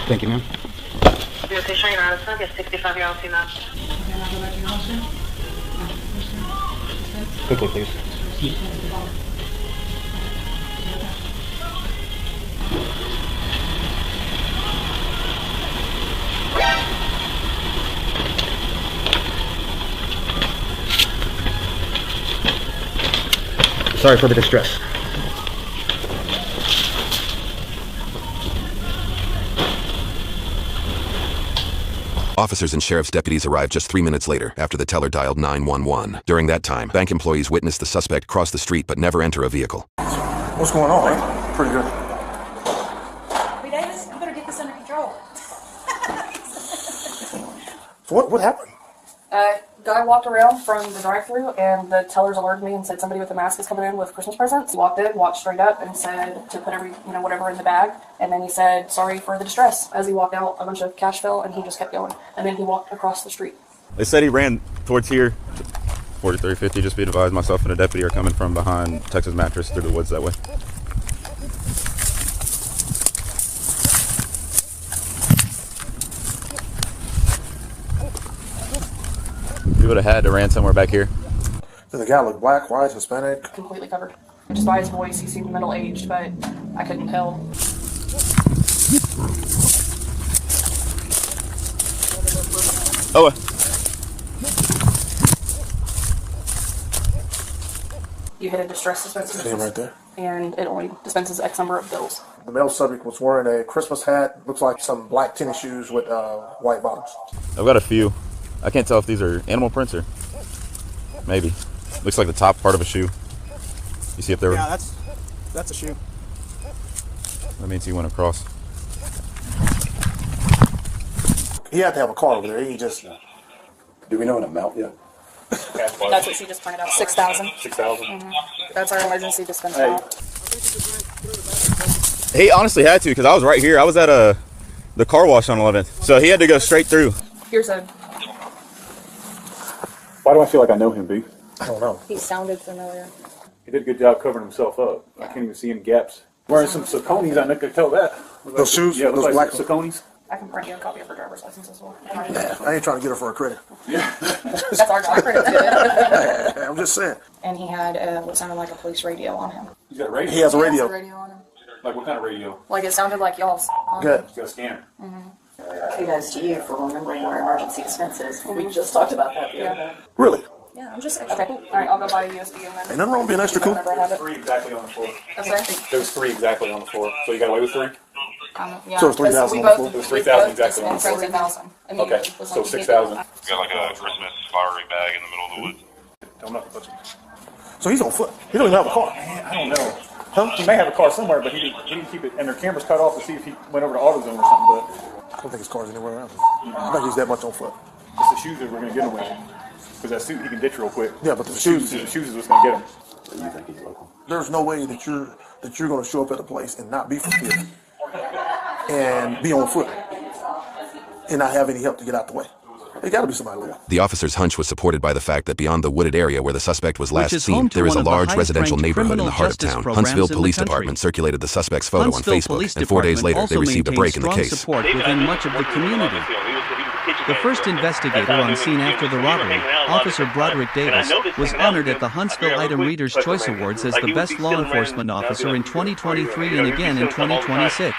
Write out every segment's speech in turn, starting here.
Thank you, ma'am. Location United States, yes, 65 yards in that. Quickly, please. Sorry for the distress. Officers and sheriff's deputies arrived just 3 minutes later after the teller dialed 911. During that time, bank employees witnessed the suspect cross the street but never enter a vehicle. What's going on, man? Pretty good. Hey, Davis, you better get this under control. So what happened? Guy walked around from the drive-thru and the tellers alerted me and said somebody with a mask is coming in with Christmas presents. He walked in, walked straight up and said to put whatever in the bag. And then he said, sorry for the distress. As he walked out, a bunch of cash fell and he just kept going. And then he walked across the street. They said he ran towards here, 4350, just be advised, myself and a deputy are coming from behind Texas Mattress through the woods that way. We would have had to ran somewhere back here. Did the guy look black, white, Hispanic? Completely covered. Just by his voice, he seemed middle-aged, but I couldn't tell. Oh, You hit a distress dispenser. Name right there. And it only dispenses X number of bills. The male subject was wearing a Christmas hat. Looks like some black tennis shoes with white bottoms. I've got a few. I can't tell if these are animal prints or maybe. Looks like the top part of a shoe. You see up there? Yeah, that's a shoe. That means he went across. He had to have a car over there. He just... Do we know an amount yet? That's what she just pointed out. 6,000. 6,000? Mm-hmm. That's our emergency dispenser. He honestly had to because I was right here. I was at the car wash on 11th. So he had to go straight through. Here's a... Why do I feel like I know him, B? I don't know. He sounded familiar. He did a good job covering himself up. I can't even see any gaps. Wearing some Sauconys, I could tell that. Those shoes? Yeah, Those those black like Sauconys. I can print you a copy of her driver's license as well. Yeah, I ain't trying to get her for a credit. That's our job. I'm just saying. And he had what sounded like a police radio on him. He's got a radio? He has a He radio. has a radio on him. Like what kind of radio? Like it sounded like y'all's. Good. He's got a scanner. Kudos to you for remembering where emergency dispense is. We just talked about that the other day. Really? Yeah, I'm just extra cool. Alright, I'll go buy a USB and then... Ain't nothing wrong with being extra cool. Whenever I have it. 3 exactly on the floor. Okay. There was 3 exactly on the floor. So you got away with 3? Yeah, So it's 3,000 we on the both- floor? It was 3,000 exactly on the floor. 3,000. Okay, so 6,000. Got like a Christmas flowery bag in the middle of the woods. Don't know if it's... So he's on foot. He don't even have a car. I don't know. Huh? He may have a car somewhere, but he didn't keep it. And their cameras cut off to see if he went over to AutoZone or something. I don't think his car's anywhere around. I think he's that much on foot. But it's the shoes that we're going to get him with. Because that suit he can ditch real quick. Yeah, but the shoes is what's going to get him. So you think he's local? There's no way that you're going to show up at a place and not be from here and be on foot and not have any help to get out the way. There got to be somebody local. The officer's hunch was supported by the fact that beyond the wooded area where the suspect was last Which is seen, home to there is a one of the large highest residential ranked neighborhood in the criminal heart of justice town. programs Huntsville in the Police country. Department circulated the suspect's photo Huntsville on Facebook, Police and 4 days Department later also they received a break in the maintains case. strong support within much of the community. The first investigator on scene after the robbery, Officer Broderick Davis, was honored at the Huntsville Item Reader's Choice Awards as the best law enforcement officer in 2023 and again in 2026.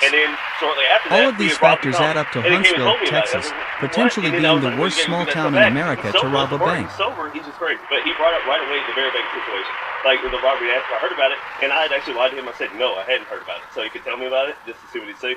All of these factors add up to Huntsville, Texas, potentially being the worst small town in America to rob a bank. Sober, he's just crazy. But he brought up right away the very big situation. Like with the robbery, asked if I heard about it, and I had actually lied to him. I said no, I hadn't heard about it. So he could tell me about it just to see what he'd say.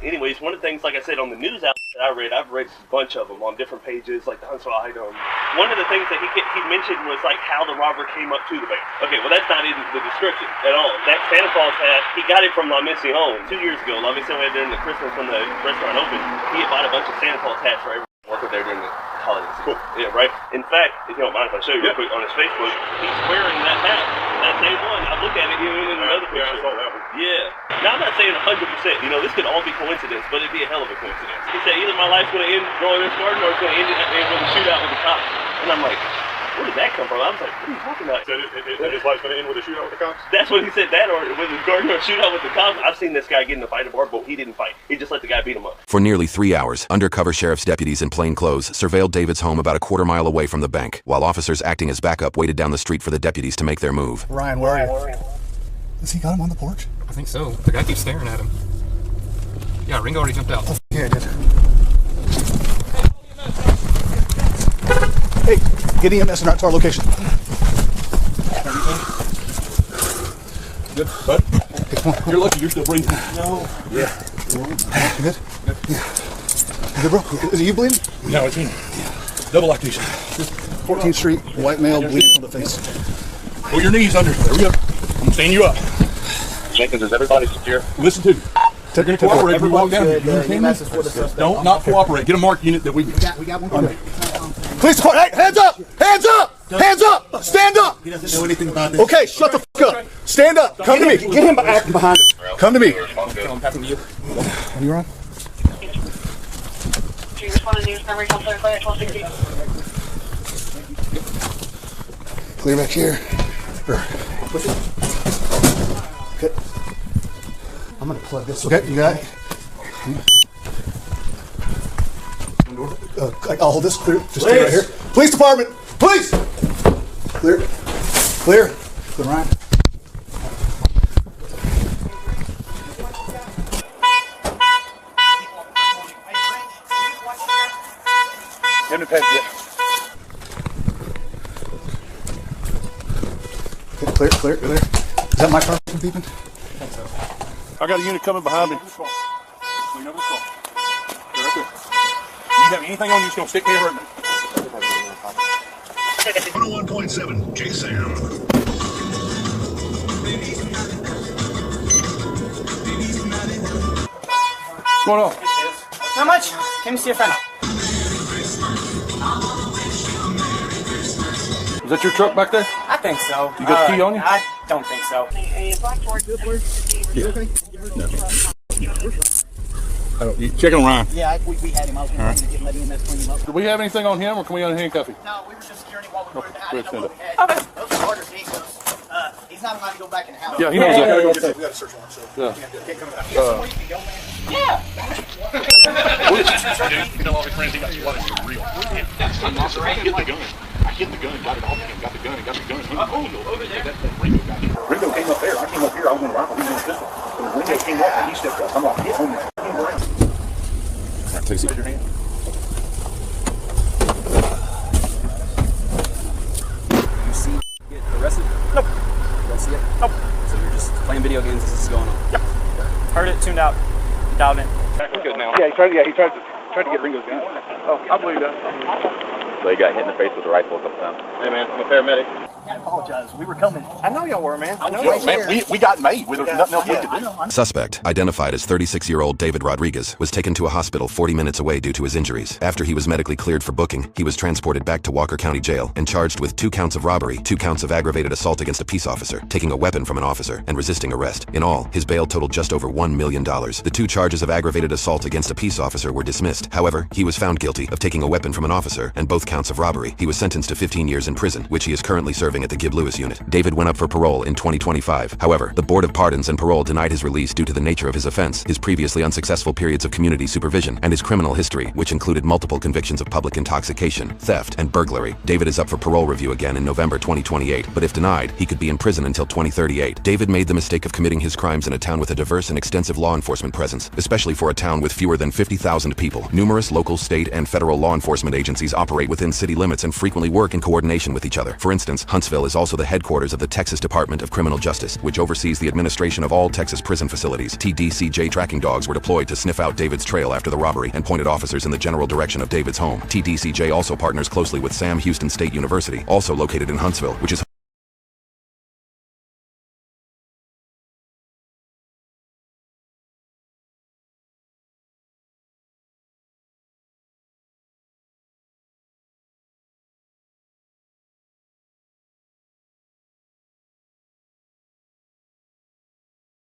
Anyways, one of the things, like I said, on the news outlet that I've read a bunch of them on different pages, like the Huntsville Item. One of the things that he mentioned was like how the robber came up to the bank. Okay, well that's not in the description at all. That Santa Claus hat, he got it from La Missy Home 2 years ago. La Missy Home had during the Christmas when the restaurant opened. He had bought a bunch of Santa Claus hats for everyone working there during the holidays. Cool. Yeah, right. In fact, if you don't mind if I show you real quick on his Facebook, he's wearing that hat. That same one. I looked at it even in another picture. Yeah, I saw that one. Yeah. Now I'm not saying 100%. You know, this could all be coincidence, but it'd be a hell of a coincidence. He said either my life's going to end growing this garden or it's going to end with a shootout with the cops. And I'm like, where did that come from? I was like, what are you talking about? Said his life's going to end with a shootout with the cops? That's what he said, that, or with his garden or shootout with the cops. I've seen this guy get in a fight at a bar, but he didn't fight. He just let the guy beat him up. For nearly 3 hours, undercover sheriff's deputies in plain clothes surveilled David's home about a quarter-mile away from the bank, while officers acting as backup waited down the street for the deputies to make their move. Ryan, where are you? Has he got him on the porch? I think so. The guy keeps staring at him. Yeah, Ringo already jumped out. Oh, yeah, I did. Hey, get EMS and out to our location. Good, bud? Hey, come on. You're lucky you're still breathing. No. Yeah. You good? Good. You good, bro? Is it you bleeding? No, it's him. Double lactation. 14th Street, white male bleeding from the face. Pull your knees under. There we go. I'm standing you up. Jenkins, is everybody secure? Listen to me. They're going to cooperate. We walk down here. Don't not cooperate. Get a mark unit that we got one. Police department, hey, hands up! Hands up! Hands up! Stand up! He doesn't know anything about this. Okay, shut the fuck up. Stand up. Come to me. Get him acting behind us. Come to me. Are you on? Do you respond to news summary? Come clear, 1260. Clear back here. Okay. I'm gonna plug this. Okay, you got it? I'll hold this clear. Just stay right here. Police department! Police! Clear. Clear. Good, Ryan. Give me the paper. Okay, clear, clear, clear. Is that my car beeping? I got a unit coming behind me. Clean up the car. They're right there. You have anything on you that's going to stick me or hurt me? 101.7, J-Sam. What's going on? How much? Came to see a friend. Is that your truck back there? I think so. You got the key on you? I don't think so. No. You check on Ryan. Yeah, we had him. I was going to let him clean him up. Do we have anything on him or can we unhandcuff him? No, we were just securing him while we were doing Go ahead, stand up. Those are orders he goes. He's not allowed to go back in the house. Yeah, he knows that. We got a search warrant, so. Yeah. Yeah. You know all his friends, he got swatted for real. I hit the gun. I hit the gun, got it off him, got the gun, and got the gun. Over there. That Ringo got it. Ringo came up there. I came up here. I was going to rifle. He was in his pistol. When Ringo came up and he stepped up, I'm like, hit home there. All right, take a seat. Raise your hand. You see get arrested? Nope. You don't see it? Nope. So you're just playing video games as this is going on? Yep. Heard it, tuned out, dialed in. We're good now. Yeah, he tried to get Ringo's gun. Oh, I believe that. So he got hit in the face with a rifle a couple times. Hey man, I'm a paramedic. I apologize. We were coming. I know y'all were, man. I know y'all man, we got made. There was nothing else we could do. Suspect, identified as 36-year-old David Rodriguez, was taken to a hospital 40 minutes away due to his injuries. After he was medically cleared for booking, he was transported back to Walker County Jail and charged with 2 counts of robbery, 2 counts of aggravated assault against a peace officer, taking a weapon from an officer, and resisting arrest. In all, his bail totaled just over $1 million. The 2 charges of aggravated assault against a peace officer were dismissed. However, he was found guilty of taking a weapon from an officer and both counts of robbery. He was sentenced to 15 years in prison, which he is currently serving at the Gibb Lewis unit. David went up for parole in 2025. However, the Board of Pardons and Parole denied his release due to the nature of his offense, his previously unsuccessful periods of community supervision, and his criminal history, which included multiple convictions of public intoxication, theft, and burglary. David is up for parole review again in November 2028, but if denied, he could be in prison until 2038. David made the mistake of committing his crimes in a town with a diverse and extensive law enforcement presence, especially for a town with fewer than 50,000 people. Numerous local, state, and federal law enforcement agencies operate within city limits and frequently work in coordination with each other. For instance, Huntsville is also the headquarters of the Texas Department of Criminal Justice, which oversees the administration of all Texas prison facilities. TDCJ tracking dogs were deployed to sniff out David's trail after the robbery and pointed officers in the general direction of David's home. TDCJ also partners closely with Sam Houston State University, also located in Huntsville, which is